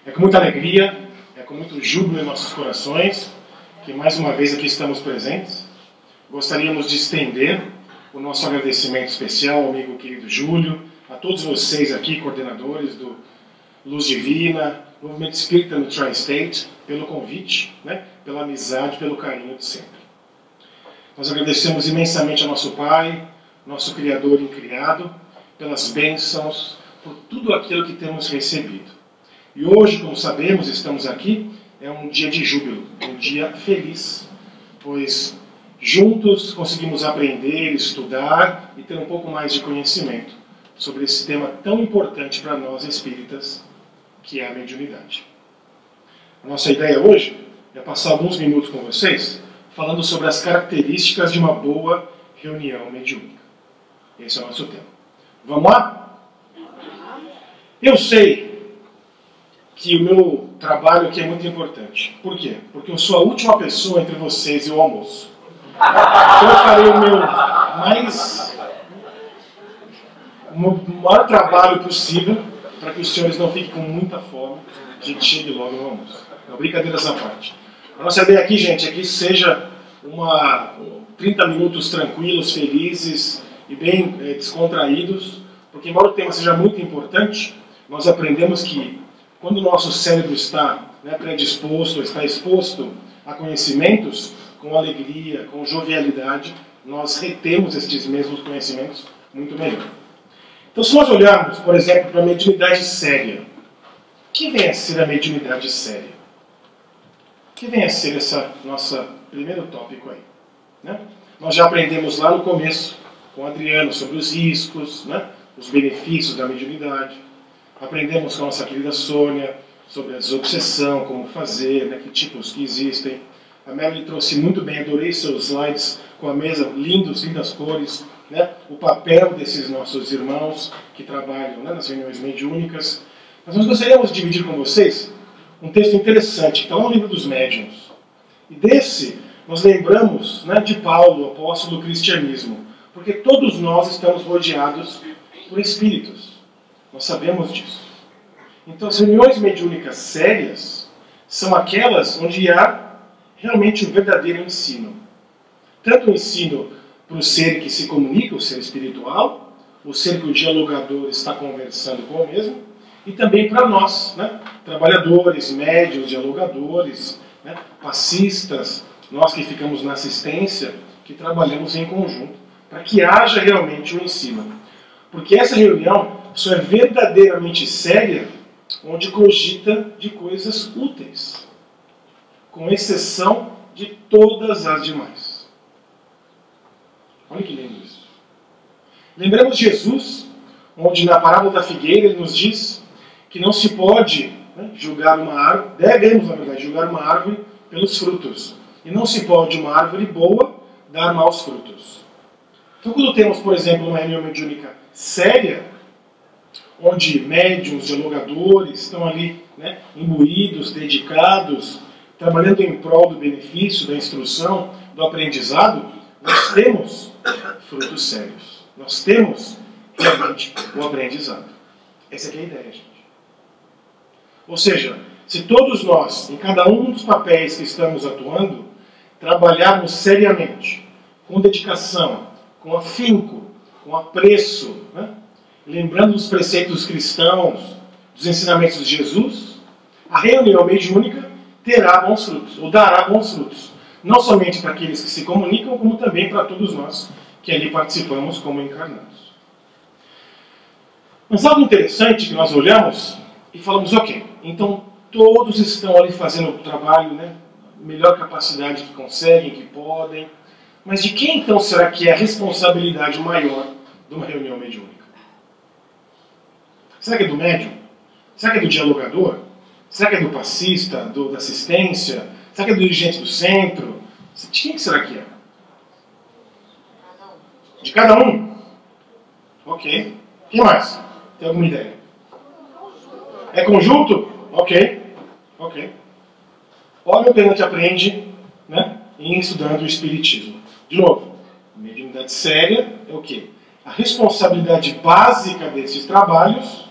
É com muita alegria, é com muito júbilo em nossos corações que mais uma vez aqui estamos presentes. Gostaríamos de estender o nosso agradecimento especial ao amigo querido Júlio, a todos vocês aqui, coordenadores do Luz Divina, Movimento Espírita no Tri-State, pelo convite, pela amizade, pelo carinho de sempre. Nós agradecemos imensamente ao nosso Pai, nosso Criador incriado, pelas bênçãos, por tudo aquilo que temos recebido. E hoje, como sabemos, estamos aqui, é um dia de júbilo, um dia feliz, pois juntos conseguimos aprender, estudar e ter um pouco mais de conhecimento sobre esse tema tão importante para nós espíritas, que é a mediunidade. A nossa ideia hoje é passar alguns minutos com vocês falando sobre as características de uma boa reunião mediúnica. Esse é o nosso tema. Vamos lá? Eu sei que o meu trabalho aqui é muito importante. Por quê? Porque eu sou a última pessoa entre vocês e o almoço. Então eu farei o maior trabalho possível para que os senhores não fiquem com muita fome. A gente chegue logo no almoço. Não, brincadeira essa parte. A nossa ideia aqui, gente, é que seja 30 minutos tranquilos, felizes e bem descontraídos, porque embora o tema seja muito importante, nós aprendemos que quando o nosso cérebro está predisposto, está exposto a conhecimentos, com alegria, com jovialidade, nós retemos estes mesmos conhecimentos muito melhor. Então, se nós olharmos, por exemplo, para a mediunidade séria, o que vem a ser a mediunidade séria? O que vem a ser esse nosso primeiro tópico aí? Nós já aprendemos lá no começo, com o Adriano, sobre os riscos, os benefícios da mediunidade. Aprendemos com a nossa querida Sônia sobre a desobsessão, como fazer, que tipos que existem. A Mary trouxe muito bem, adorei seus slides com a mesa, lindas cores, o papel desses nossos irmãos que trabalham nas reuniões mediúnicas. Mas nós gostaríamos de dividir com vocês um texto interessante, que está lá no livro dos médiuns. E desse, nós lembramos de Paulo, apóstolo do cristianismo, porque todos nós estamos rodeados por espíritos. Nós sabemos disso. Então, as reuniões mediúnicas sérias são aquelas onde há realmente o verdadeiro ensino. Tanto o ensino para o ser que se comunica, o ser espiritual, o ser que o dialogador está conversando com o mesmo, e também para nós, trabalhadores, médiuns, dialogadores, passistas, nós que ficamos na assistência, que trabalhamos em conjunto, para que haja realmente o ensino. Porque essa reunião só é verdadeiramente séria onde cogita de coisas úteis, com exceção de todas as demais. Olha que lindo isso. Lembramos de Jesus, onde na parábola da figueira ele nos diz que não se pode julgar uma árvore, devemos, na verdade, julgar uma árvore pelos frutos. E não se pode uma árvore boa dar maus frutos. Então, quando temos, por exemplo, uma reunião mediúnica séria, onde médiuns, dialogadores estão ali imbuídos, dedicados, trabalhando em prol do benefício, da instrução, do aprendizado, nós temos frutos sérios. Nós temos realmente o aprendizado. Essa aqui é a ideia, gente. Ou seja, se todos nós, em cada um dos papéis que estamos atuando, trabalharmos seriamente, com dedicação, com afinco, com apreço, lembrando dos preceitos cristãos, dos ensinamentos de Jesus, a reunião mediúnica terá bons frutos, ou dará bons frutos. Não somente para aqueles que se comunicam, como também para todos nós que ali participamos como encarnados. Mas algo interessante que nós olhamos e falamos, ok, então todos estão ali fazendo o trabalho, melhor capacidade que conseguem, que podem, mas de quem então será que é a responsabilidade maior de uma reunião mediúnica? Será que é do médium? Será que é do dialogador? Será que é do passista, da assistência? Será que é do dirigente do centro? De quem será que é? De cada um? Ok. Quem mais? Tem alguma ideia? É conjunto? Ok. Olha o que a gente aprende em estudando o Espiritismo. De novo, mediunidade séria é o quê? A responsabilidade básica desses trabalhos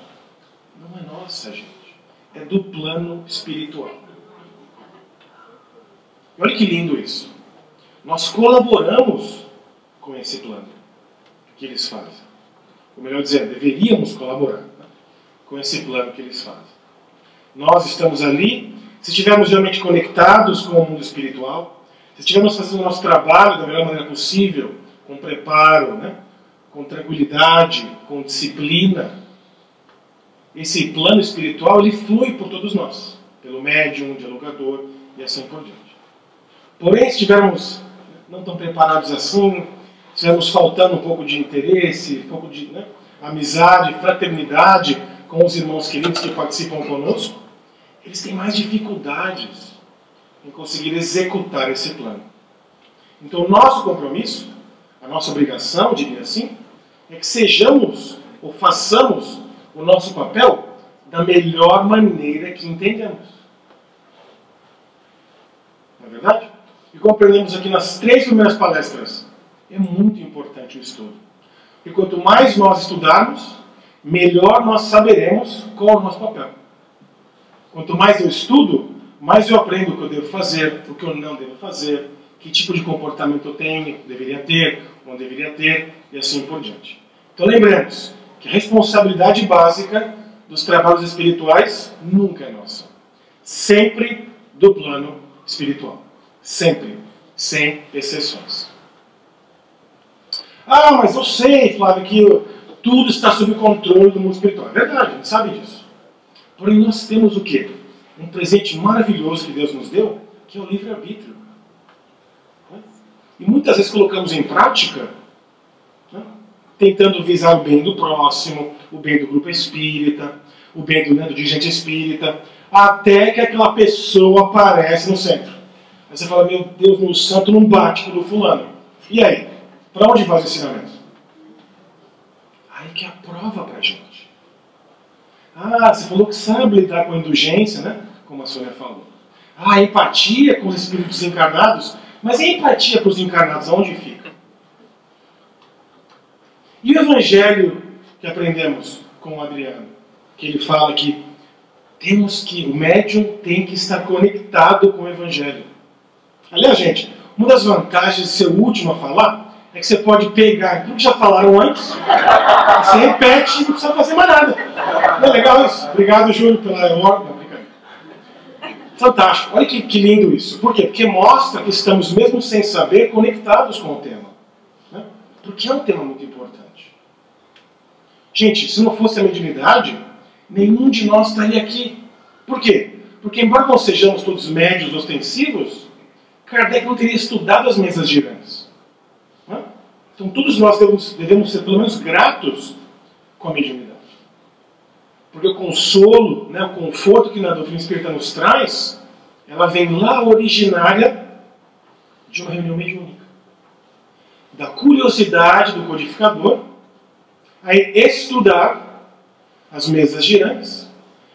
não é nossa, gente. é do plano espiritual. E olha que lindo isso. Nós colaboramos com esse plano que eles fazem. Ou melhor dizendo, deveríamos colaborar, né, com esse plano que eles fazem. Nós estamos ali, se estivermos realmente conectados com o mundo espiritual, se estivermos fazendo o nosso trabalho da melhor maneira possível, com preparo, né, com tranquilidade, com disciplina, esse plano espiritual ele flui por todos nós, pelo médium, dialogador e assim por diante. Porém, se estivermos não tão preparados assim, se estivermos faltando um pouco de interesse, um pouco de amizade, fraternidade com os irmãos queridos que participam conosco, eles têm mais dificuldades em conseguir executar esse plano. Então, o nosso compromisso, a nossa obrigação, diria assim, é que sejamos ou façamos o nosso papel da melhor maneira que entendemos. Não é verdade? E como aprendemos aqui nas 3 primeiras palestras, é muito importante o estudo. E quanto mais nós estudarmos, melhor nós saberemos qual é o nosso papel. Quanto mais eu estudo, mais eu aprendo o que eu devo fazer, o que eu não devo fazer, que tipo de comportamento eu tenho, deveria ter, não deveria ter, e assim por diante. Então lembremos que a responsabilidade básica dos trabalhos espirituais nunca é nossa. Sempre do plano espiritual. Sempre. Sem exceções. Ah, mas eu sei, Flávio, que tudo está sob controle do mundo espiritual. É verdade, a gente sabe disso. Porém, nós temos o quê? Um presente maravilhoso que Deus nos deu, que é o livre-arbítrio. E muitas vezes colocamos em prática, tentando visar o bem do próximo, o bem do grupo espírita, o bem do dirigente espírita, até que aquela pessoa aparece no centro. Aí você fala, meu Deus, meu santo não bate com o fulano. E aí? Para onde vai os ensinamentos? Aí que é a prova para a gente. Ah, você falou que sabe lidar com a indulgência, né? Como a Sônia falou. Ah, empatia com os espíritos encarnados. Mas e a empatia com os encarnados, aonde fica? E o evangelho que aprendemos com o Adriano? Que ele fala que o médium tem que estar conectado com o evangelho. Aliás, gente, uma das vantagens de ser o último a falar é que você pode pegar tudo que já falaram antes, você repete e não precisa fazer mais nada. Não é legal isso? Obrigado, Júlio, pela ordem. Fantástico. Olha que lindo isso. Por quê? Porque mostra que estamos, mesmo sem saber, conectados com o tema. Né? Porque é um tema muito importante. Gente, se não fosse a mediunidade, nenhum de nós estaria aqui. Por quê? Porque, embora não sejamos todos médios ostensivos, Kardec não teria estudado as mesas girantes. Né? Então, todos nós devemos ser, pelo menos, gratos com a mediunidade. Porque o consolo, né, o conforto que na doutrina espírita nos traz, ela vem lá originária de uma reunião mediúnica. Da curiosidade do codificador a estudar as mesas girantes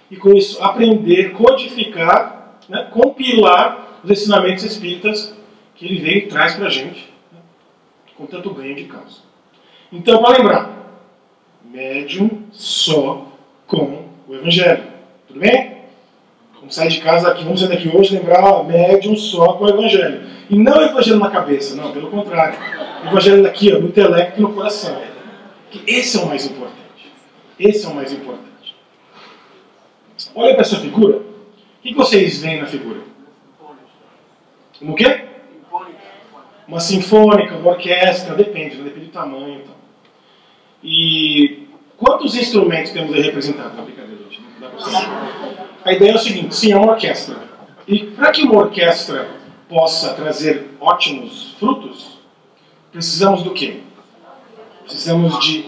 e com isso aprender, codificar, né, compilar os ensinamentos espíritas que ele veio e traz para a gente, né, com tanto ganho de causa. Então, para lembrar, médium só com o Evangelho. Tudo bem? Vamos sair de casa aqui, vamos sair daqui hoje e lembrar médium só com o Evangelho. E não o Evangelho na cabeça, não, pelo contrário. O Evangelho daqui, ó, no intelecto e no coração. Que esse é o mais importante. Esse é o mais importante. Olha para essa figura. O que vocês veem na figura? Como o quê? Uma sinfônica, uma orquestra, depende do tamanho e tal. E quantos instrumentos temos aí representados na brincadeira hoje? Não dá pra saber. A ideia é o seguinte, sim, é uma orquestra. E para que uma orquestra possa trazer ótimos frutos, precisamos do quê? Precisamos de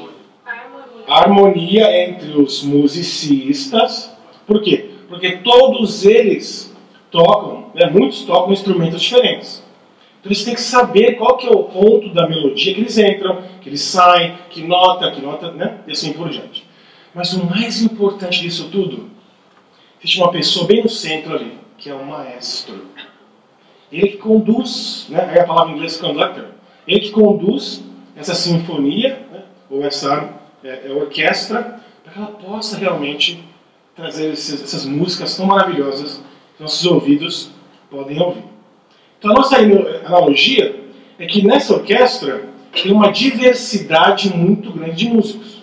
harmonia entre os musicistas. Por quê? Porque todos eles tocam, né, muitos tocam instrumentos diferentes. Então eles têm que saber qual que é o ponto da melodia que eles entram, que eles saem, que nota, né? E assim por diante. Mas o mais importante disso tudo, existe uma pessoa bem no centro ali, que é o maestro. Ele que conduz, né? Aí a palavra em inglês conductor, ele que conduz essa sinfonia, né? Ou essa orquestra, para que ela possa realmente trazer essas músicas tão maravilhosas que nossos ouvidos podem ouvir. Então a nossa analogia é que nessa orquestra tem uma diversidade muito grande de músicos.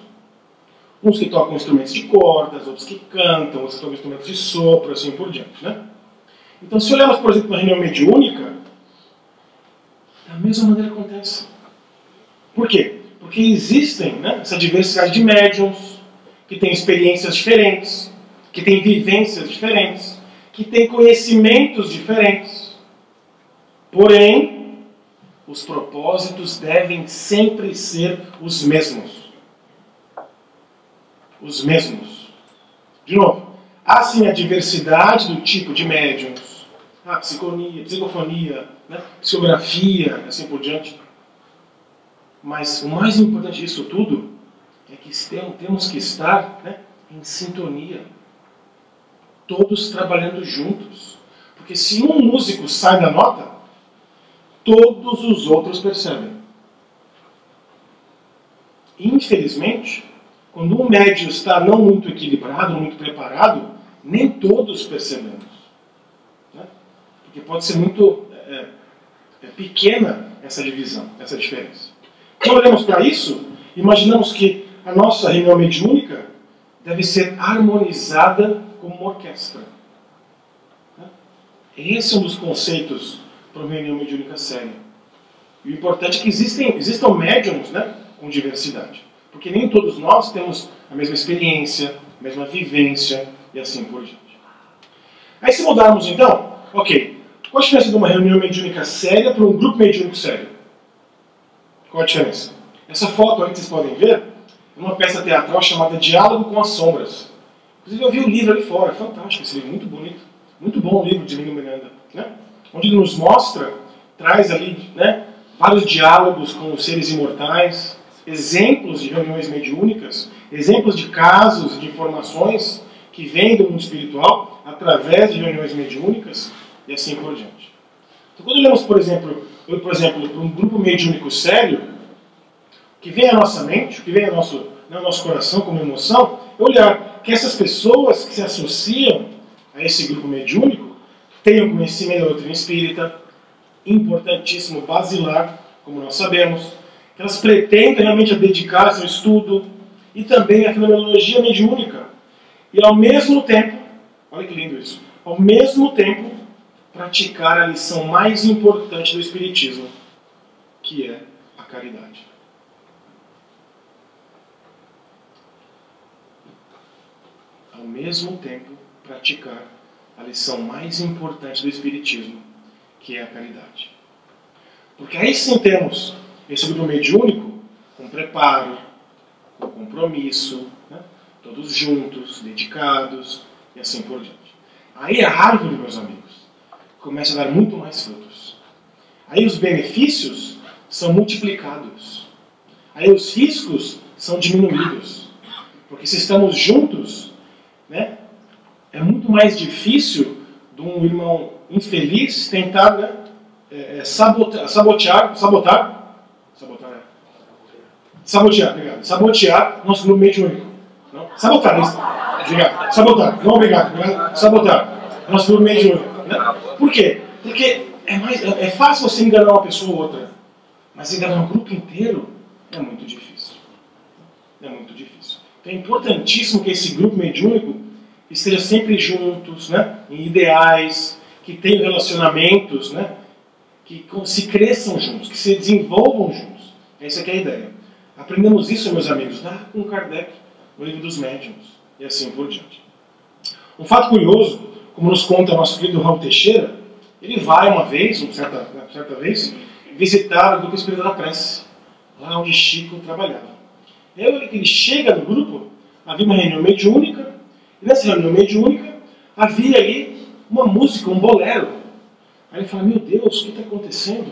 Uns que tocam instrumentos de cordas, outros que cantam, outros que tocam instrumentos de sopro, assim por diante, né? Então se olharmos, por exemplo, uma reunião mediúnica, da mesma maneira acontece. Por quê? Porque existem, né, essa diversidade de médiums, que têm experiências diferentes, que têm vivências diferentes, que têm conhecimentos diferentes. Porém, os propósitos devem sempre ser os mesmos. Os mesmos. De novo, há sim a diversidade do tipo de médiums, a psicofonia, né, psicografia, assim por diante. Mas o mais importante disso tudo é que temos que estar, né, em sintonia. Todos trabalhando juntos. Porque se um músico sai da nota, todos os outros percebem. Infelizmente, quando um médium está não muito equilibrado, não muito preparado, nem todos percebemos. Né? Porque pode ser muito pequena essa divisão, essa diferença. Quando olhamos para isso, imaginamos que a nossa reunião mediúnica deve ser harmonizada como uma orquestra. Esse é um dos conceitos para uma reunião mediúnica séria. E o importante é que existam médiums, né, com diversidade. Porque nem todos nós temos a mesma experiência, a mesma vivência e assim por diante. Aí se mudarmos então, ok, qual a diferença de uma reunião mediúnica séria para um grupo mediúnico sério? Qual a diferença? Essa foto aí que vocês podem ver é uma peça teatral chamada Diálogo com as Sombras. Inclusive eu vi o livro ali fora, fantástico esse livro, muito bonito. Muito bom o livro de Lino Miranda, né? Onde ele nos mostra, traz ali, né, vários diálogos com os seres imortais, exemplos de reuniões mediúnicas, exemplos de casos, de informações que vêm do mundo espiritual através de reuniões mediúnicas e assim por diante. Então, quando olhamos, por exemplo, para um grupo mediúnico sério, o que vem à nossa mente, o que vem ao nosso coração como emoção, é olhar que essas pessoas que se associam a esse grupo mediúnico tenham conhecimento da doutrina espírita, importantíssimo, basilar, como nós sabemos, que elas pretendem realmente dedicar-se ao estudo e também à fenomenologia mediúnica. E ao mesmo tempo, olha que lindo isso, ao mesmo tempo praticar a lição mais importante do Espiritismo, que é a caridade. Ao mesmo tempo praticar a lição mais importante do Espiritismo, que é a caridade. Porque aí sim temos esse grupo mediúnico com preparo, com compromisso, né? Todos juntos, dedicados e assim por diante. Aí a árvore, meus amigos, começa a dar muito mais frutos. Aí os benefícios são multiplicados. Aí os riscos são diminuídos. Porque se estamos juntos, né, é muito mais difícil de um irmão infeliz tentar, né, sabotear nosso grupo mediúnico. Não? Sabotar, isso. Obrigado. Sabotar. Não, obrigado. Sabotar nosso grupo mediúnico. Né? Por quê? Porque é fácil você enganar uma pessoa ou outra, mas enganar um grupo inteiro é muito difícil. É muito difícil. Então é importantíssimo que esse grupo mediúnico esteja sempre juntos, né, em ideais, que tenham relacionamentos, né, que se cresçam juntos, que se desenvolvam juntos. Essa é a ideia. Aprendemos isso, meus amigos, lá com Kardec, no livro dos médiuns, e assim por diante. Um fato curioso, como nos conta nosso querido Raul Teixeira, ele vai uma vez, certa vez, visitar o grupo Espírita da Prece, lá onde Chico trabalhava. E aí ele chega no grupo, havia uma reunião mediúnica, e nessa reunião mediúnica havia ali uma música, um bolero. Aí ele fala, meu Deus, o que está acontecendo?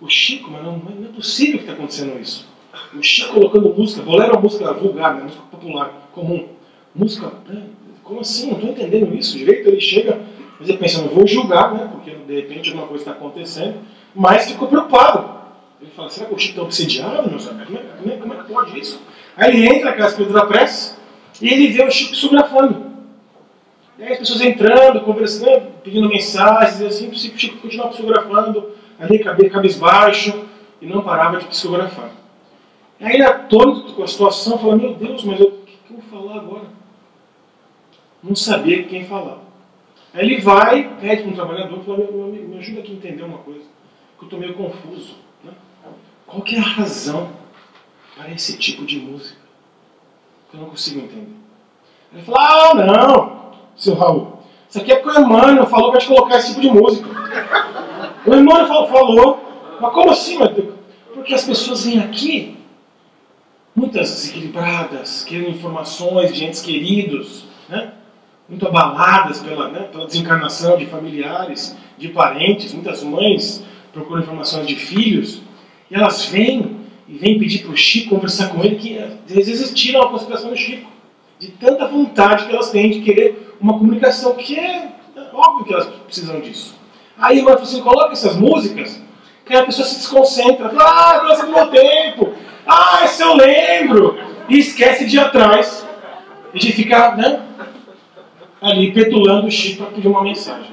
O Chico, mas não é possível que está acontecendo isso. O Chico colocando música, bolero é uma música vulgar, né? Música popular, comum. Música, como assim? Não estou entendendo isso direito. Ele chega, mas ele pensa, não vou julgar, né? Porque de repente alguma coisa está acontecendo, mas ficou preocupado. Ele fala, será que o Chico está obsediado, meus amigos? Como é que pode isso? Aí ele entra na casa Espírita da Prece e ele vê o Chico psicografando. E aí as pessoas entrando, conversando, pedindo mensagens, e assim, o Chico continuava psicografando, ali cabisbaixo, e não parava de psicografar. E aí, atônito com a situação, falou, meu Deus, mas o que eu vou falar agora? Não sabia quem falar. Aí ele vai, pede para um trabalhador e fala, meu amigo, me ajuda aqui a entender uma coisa, que eu estou meio confuso. Né? Qual que é a razão para esse tipo de música? Que eu não consigo entender. Ele fala, ah, não, seu Raul, isso aqui é porque o Emmanuel falou para te colocar esse tipo de música. O Emmanuel falou, mas como assim, meu Deus? Porque as pessoas vêm aqui, muitas desequilibradas, querendo informações de entes queridos, né? Muito abaladas pela desencarnação de familiares, de parentes, muitas mães procuram informações de filhos, e elas vêm pedir para o Chico conversar com ele, que às vezes tiram a consideração do Chico, de tanta vontade que elas têm de querer uma comunicação, que é óbvio que elas precisam disso. Aí o irmão falou assim, coloca essas músicas, que a pessoa se desconcentra, fala, ah, nossa, do meu tempo, ah, isso eu lembro, e esquece de ir atrás, e de ficar, né, ali petulando o Chico para pedir uma mensagem.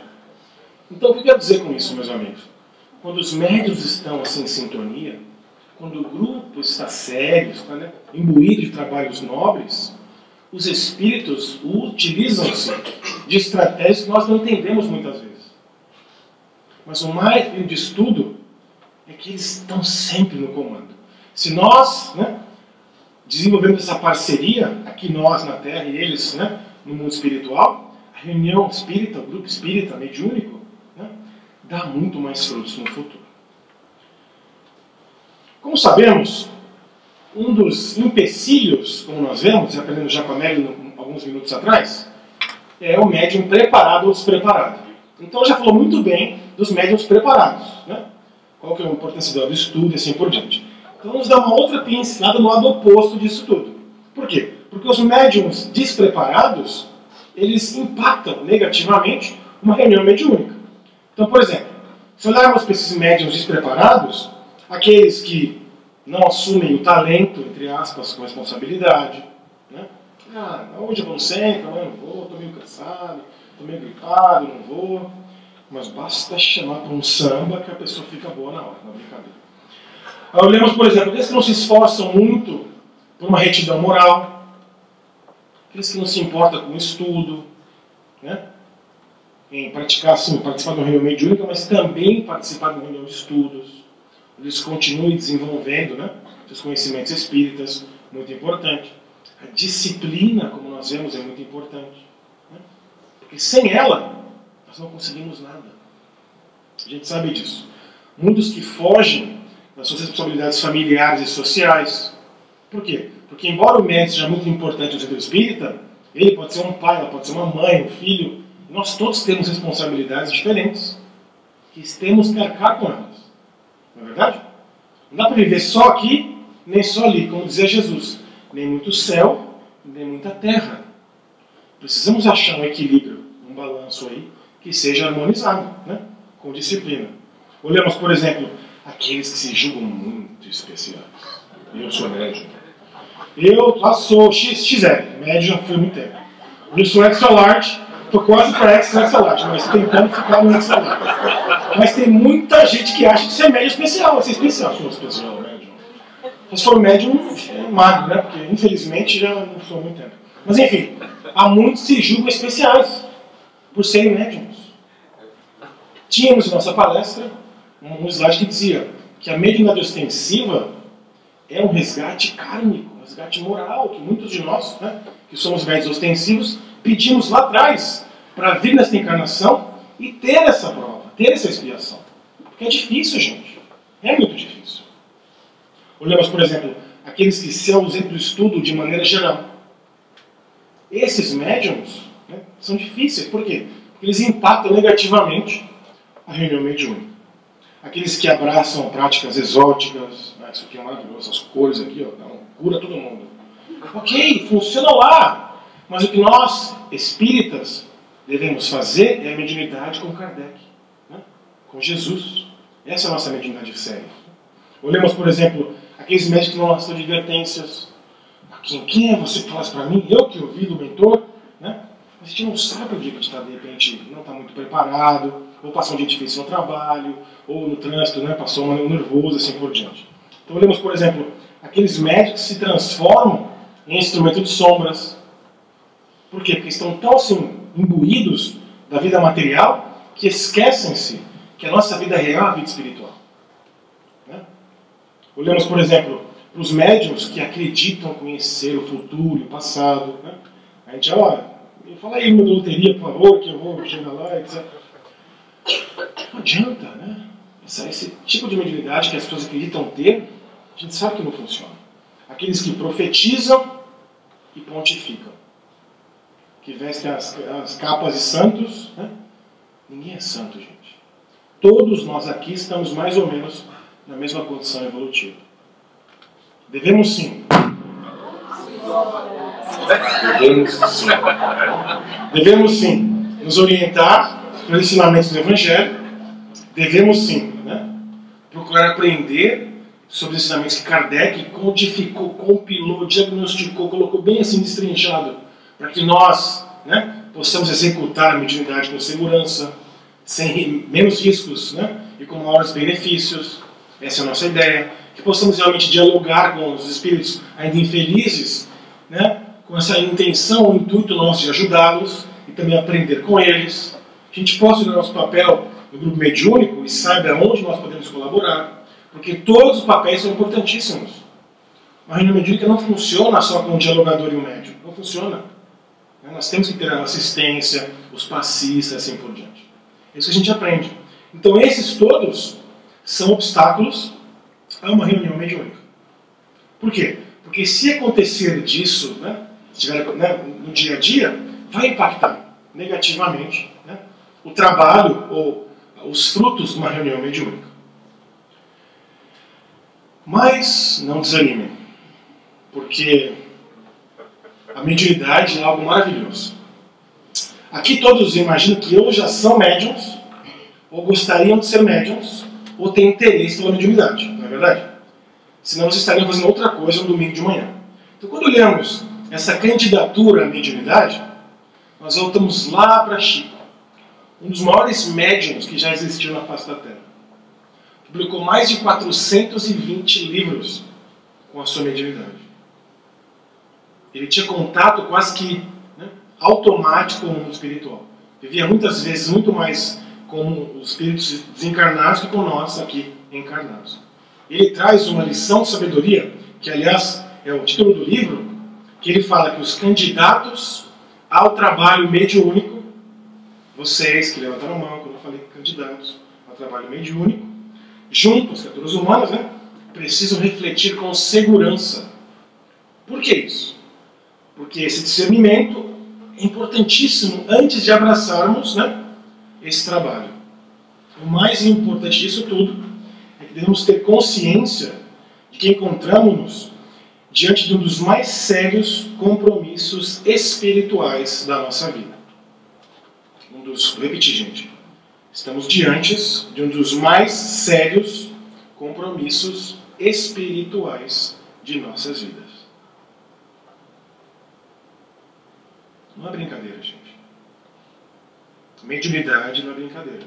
Então o que eu quero dizer com isso, meus amigos? Quando os médiuns estão assim em sintonia, quando o grupo está sério, está, né, imbuído de trabalhos nobres, os espíritos utilizam-se de estratégias que nós não entendemos muitas vezes. Mas o mais lindo de tudo é que eles estão sempre no comando. Se nós, né, desenvolvemos essa parceria, aqui nós na Terra e eles, né, no mundo espiritual, a reunião espírita, o grupo espírita mediúnico, né, dá muito mais frutos no futuro. Como sabemos, um dos empecilhos, como nós vemos, e aprendemos já com a Mary alguns minutos atrás, é o médium preparado ou despreparado. Então já falou muito bem dos médiums preparados, né? Qual que é a importância do estudo e assim por diante. Então vamos dar uma outra pincelada no lado oposto disso tudo. Por quê? Porque os médiums despreparados, eles impactam negativamente uma reunião mediúnica. Então, por exemplo, se olharmos para esses médiums despreparados, aqueles que não assumem o talento, entre aspas, com responsabilidade, né? Ah, hoje eu vou no centro, amanhã eu não vou, estou meio cansado, estou meio gripado, não vou. Mas basta chamar para um samba que a pessoa fica boa na hora, na brincadeira. Olhamos, por exemplo, aqueles que não se esforçam muito por uma retidão moral, aqueles que não se importam com o estudo, né? Em praticar, sim, participar de uma reunião mediúnica, mas também participar de uma reunião de estudos. Eles continuem desenvolvendo, né, seus conhecimentos espíritas, muito importante. A disciplina, como nós vemos, é muito importante. Né? Porque sem ela, nós não conseguimos nada. A gente sabe disso. Muitos que fogem das suas responsabilidades familiares e sociais. Por quê? Porque embora o médico seja muito importante no centro espírita, ele pode ser um pai, ela pode ser uma mãe, um filho. Nós todos temos responsabilidades diferentes, que temos que arcar com elas. Não é verdade? Não dá para viver só aqui, nem só ali, como dizia Jesus. Nem muito céu, nem muita terra. Precisamos achar um equilíbrio, um balanço aí, que seja harmonizado, né, com disciplina. Olhamos, por exemplo, aqueles que se julgam muito especiais. Eu sou médium. Eu lá sou XL, médium já fui muito tempo. Eu sou extra large, estou quase para extra large, mas tentando ficar no extra large. Mas tem muita gente que acha que você é médium especial. Você é especial, sou especial, médium. Se for médium, é magro, né? Porque infelizmente já não sou há muito tempo. Mas enfim, há muitos que se julgam especiais por serem médiums. Tínhamos em nossa palestra um slide que dizia que a mediunidade ostensiva é um resgate kármico, um resgate moral, que muitos de nós, né, que somos médiuns ostensivos, pedimos lá atrás para vir nesta encarnação e ter essa prova, ter essa expiação. Porque é difícil, gente. É muito difícil. Olhamos, por exemplo, aqueles que se ausentam do estudo de maneira geral. Esses médiums, né, são difíceis. Por quê? Porque eles impactam negativamente a reunião mediúnica. Aqueles que abraçam práticas exóticas, né, isso aqui é maravilhoso, essas cores aqui, ó, não, cura todo mundo. Ok, funciona lá. Mas o que nós, espíritas, devemos fazer é a mediunidade com Kardec, né, com Jesus. Essa é a nossa mediunidade séria. Olhemos, por exemplo, aqueles médicos que não lançam advertências. Quem é você que fala isso para mim? Eu que ouvi do mentor, né? A gente não sabe o dia que a gente está, de repente, não está muito preparado, ou passou um dia difícil no trabalho, ou no trânsito, né, passou um ano nervoso, assim por diante. Então, olhamos, por exemplo, aqueles médicos que se transformam em instrumento de sombras. Por quê? Porque estão tão assim, imbuídos da vida material que esquecem-se que a nossa vida real é a vida espiritual. Né? Olhamos, por exemplo, para os médiuns que acreditam conhecer o futuro e o passado. Né? A gente, me fala aí uma loteria, por favor, que eu vou chegar lá, etc. Não adianta, né? Esse tipo de mediunidade que as pessoas acreditam ter, a gente sabe que não funciona. Aqueles que profetizam e pontificam, que vestem as capas de santos, né? Ninguém é santo, gente. Todos nós aqui estamos mais ou menos na mesma condição evolutiva. Devemos sim. Devemos sim nos orientar pelos ensinamentos do Evangelho. Devemos sim, né, procurar aprender sobre os ensinamentos que Kardec codificou, compilou, diagnosticou, colocou bem assim destrinchado, para que nós, né, possamos executar a mediunidade com segurança, sem menos riscos, né, e com maiores benefícios. Essa é a nossa ideia. Que possamos realmente dialogar com os espíritos ainda infelizes, né, com essa intenção, o intuito nosso de ajudá-los e também aprender com eles. A gente possa ter o nosso papel no grupo mediúnico e saiba onde nós podemos colaborar, porque todos os papéis são importantíssimos. Uma reunião mediúnica não funciona só com um dialogador e um médium. Não funciona. Nós temos que ter a assistência, os passistas, assim por diante. É isso que a gente aprende. Então esses todos são obstáculos a uma reunião mediúnica. Por quê? Porque se acontecer disso, né, estiver, né, no dia a dia, vai impactar negativamente, né, o trabalho ou os frutos de uma reunião mediúnica. Mas não desanimem, porque a mediunidade é algo maravilhoso. Aqui todos imaginam que ou já são médiums, ou gostariam de ser médiums, ou têm interesse pela mediunidade, não é verdade? Senão vocês estariam fazendo outra coisa no domingo de manhã. Então quando olhamos essa candidatura à mediunidade, nós voltamos lá para Chico, um dos maiores médiums que já existiu na face da Terra. Publicou mais de 420 livros com a sua mediunidade. Ele tinha contato quase que, né, automático com o mundo espiritual. Vivia muitas vezes muito mais como os espíritos desencarnados do que com nós aqui encarnados. Ele traz uma lição de sabedoria, que aliás é o título do livro, que ele fala que os candidatos ao trabalho mediúnico, vocês que levantaram a mão quando eu falei candidatos ao trabalho mediúnico, junto às criaturas humanas, né, precisam refletir com segurança. Por que isso? Porque esse discernimento é importantíssimo antes de abraçarmos, né, esse trabalho. O mais importante disso tudo é que devemos ter consciência de que encontramos-nos diante de um dos mais sérios compromissos espirituais da nossa vida. Vou repetir, gente. Estamos diante de um dos mais sérios compromissos espirituais de nossas vidas. Não é brincadeira, gente. Mediunidade não é brincadeira.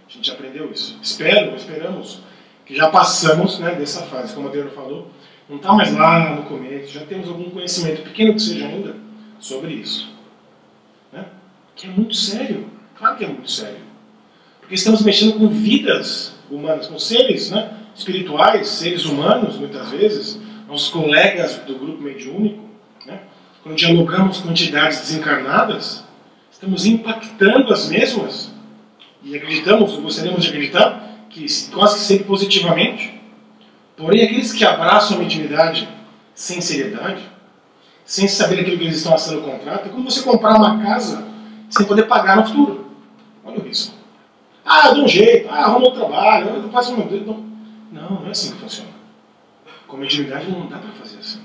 A gente aprendeu isso. Esperamos que já passamos, né, dessa fase. Como a Adriana falou, não está mais lá no começo, já temos algum conhecimento, pequeno que seja ainda, sobre isso. Né? Que é muito sério. Claro que é muito sério. Porque estamos mexendo com vidas humanas, com seres, né, espirituais, seres humanos, muitas vezes, nossos colegas do grupo mediúnico, né? Quando dialogamos com entidades desencarnadas, estamos impactando as mesmas e acreditamos, ou gostaríamos de acreditar, que quase que sempre positivamente. Porém, aqueles que abraçam a mediunidade sem seriedade, sem saber aquilo que eles estão assinando o contrato, é como você comprar uma casa sem poder pagar no futuro. Olha o risco. Eu dou um jeito, arrumo outro trabalho, eu faço uma... Não é assim que funciona. Com a mediunidade não dá para fazer assim.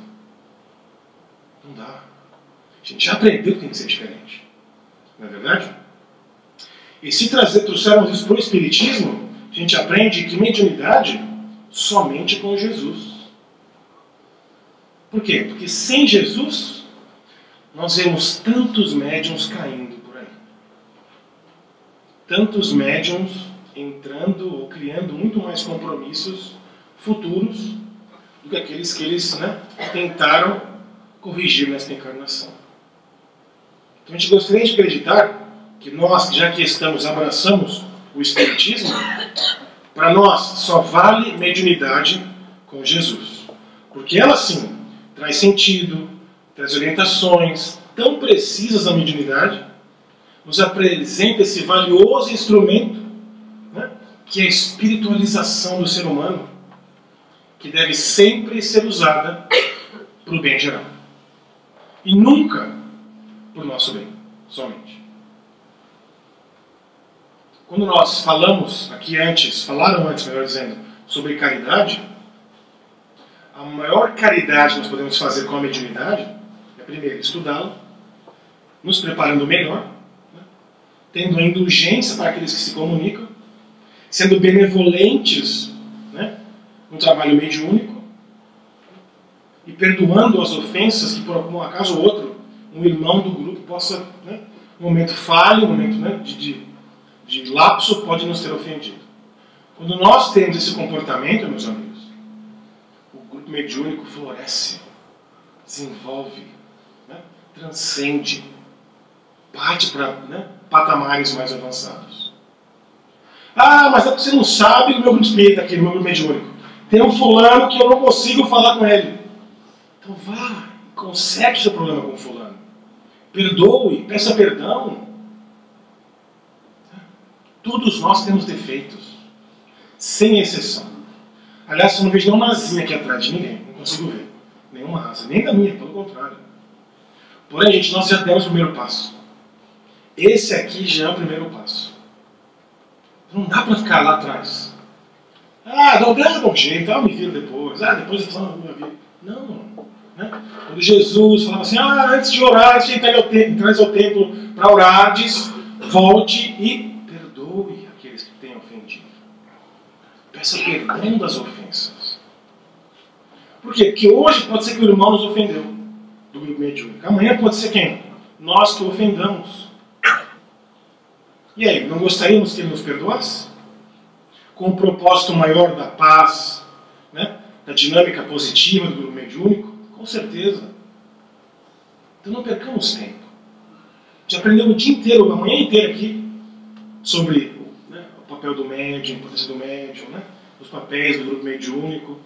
Não dá. A gente já aprendeu que tem que ser diferente. Não é verdade? E se trouxermos isso para o Espiritismo, a gente aprende que mediunidade somente com Jesus. Por quê? Porque sem Jesus nós vemos tantos médiuns caindo por aí. Tantos médiuns entrando ou criando muito mais compromissos futuros do que aqueles que eles, né, tentaram corrigir nesta encarnação. Então a gente gostaria de acreditar que nós, já que abraçamos o Espiritismo, para nós só vale mediunidade com Jesus. Porque ela sim traz sentido, traz orientações tão precisas à mediunidade, nos apresenta esse valioso instrumento, né, que é a espiritualização do ser humano, que deve sempre ser usada para o bem geral. E nunca para o nosso bem, somente. Quando nós falaram antes, melhor dizendo, sobre caridade, a maior caridade que nós podemos fazer com a mediunidade é, primeiro, estudá-la, nos preparando melhor, né, tendo a indulgência para aqueles que se comunicam, sendo benevolentes, né, no trabalho mediúnico, e perdoando as ofensas que, por algum acaso ou outro, um irmão do grupo possa, né, um momento falho, um momento, né, de lapso, pode nos ter ofendido. Quando nós temos esse comportamento, meus amigos, o grupo mediúnico floresce, desenvolve, né, transcende, parte para, né, patamares mais avançados. Ah, mas é porque você não sabe o meu grupo espírita aqui, o meu grupo mediúnico. Tem um fulano que eu não consigo falar com ele. Então vá, conserte o seu problema com o fulano. Perdoe, peça perdão. Todos nós temos defeitos, sem exceção. Aliás, eu não vejo nenhuma asinha aqui atrás de ninguém, não consigo ver. Nenhuma raça, nem da minha, pelo contrário. Porém, gente, nós já demos o primeiro passo. Esse aqui já é o primeiro passo. Não dá para ficar lá atrás. Ah, não dá bom jeito, me viro depois. Depois eu falo na minha vida. Não, né? Quando Jesus falava assim, antes de orar, antes de entrar ao templo para orardes, volte e perdoe aqueles que tenham ofendido. Peça perdão das ofensas. Por quê? Porque hoje pode ser que o irmão nos ofendeu, do grupo mediúnico. Amanhã pode ser quem? Nós que o ofendamos. E aí, não gostaríamos que ele nos perdoasse? Com o propósito maior da paz, né, da dinâmica positiva do grupo mediúnico? Com certeza. Então não percamos tempo. Já aprendemos o dia inteiro, a manhã inteira aqui, sobre, né, o papel do médium, a importância do médium, né, os papéis do grupo mediúnico.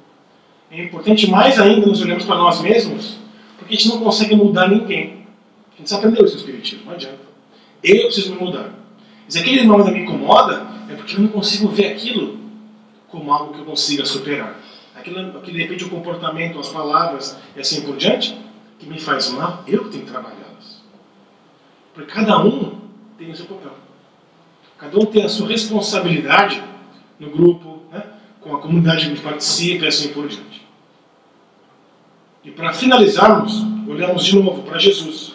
É importante mais ainda nos olharmos para nós mesmos, porque a gente não consegue mudar ninguém. A gente só aprendeu isso no Espiritismo, não adianta. Eu preciso me mudar. Se aquele irmão ainda me incomoda, é porque eu não consigo ver aquilo como algo que eu consiga superar. Aquilo de repente, o comportamento, as palavras e assim por diante, que me faz mal, eu que tenho que trabalhá-las. Porque cada um tem o seu papel. Cada um tem a sua responsabilidade no grupo, né, com a comunidade que participa e assim por diante. E para finalizarmos, olhamos de novo para Jesus,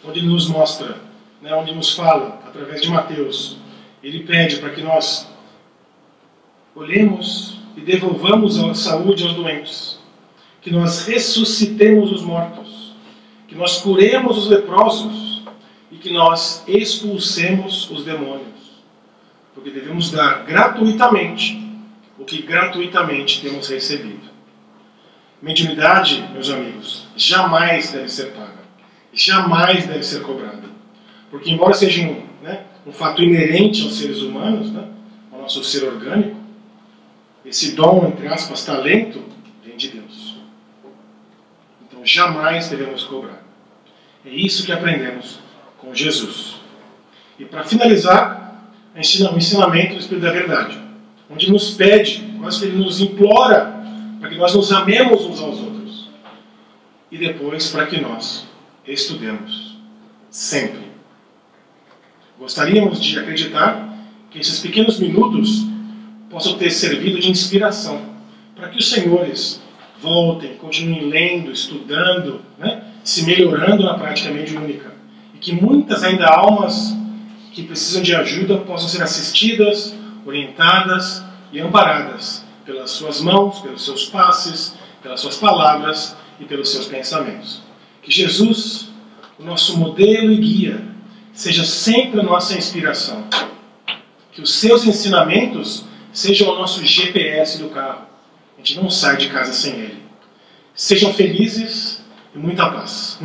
onde ele nos mostra, né, onde nos fala, através de Mateus, ele pede para que nós olhemos e devolvamos a saúde aos doentes, que nós ressuscitemos os mortos, que nós curemos os leprosos e que nós expulsemos os demônios. Porque devemos dar gratuitamente o que gratuitamente temos recebido. Mediunidade, meus amigos, jamais deve ser paga, jamais deve ser cobrada. Porque embora seja um fato inerente aos seres humanos, né, ao nosso ser orgânico, esse dom, entre aspas, talento, vem de Deus. Então jamais devemos cobrar. É isso que aprendemos com Jesus. E para finalizar, o ensinamento do Espírito da Verdade, onde nos pede, quase que ele nos implora, para que nós nos amemos uns aos outros. E depois para que nós estudemos sempre. Gostaríamos de acreditar que esses pequenos minutos possam ter servido de inspiração para que os senhores voltem, continuem lendo, estudando, né, se melhorando na prática mediúnica. E que muitas ainda almas que precisam de ajuda possam ser assistidas, orientadas e amparadas pelas suas mãos, pelos seus passes, pelas suas palavras e pelos seus pensamentos. Que Jesus o nosso modelo e guia, seja sempre a nossa inspiração. Que os seus ensinamentos sejam o nosso GPS do carro. A gente não sai de casa sem ele. Sejam felizes e muita paz.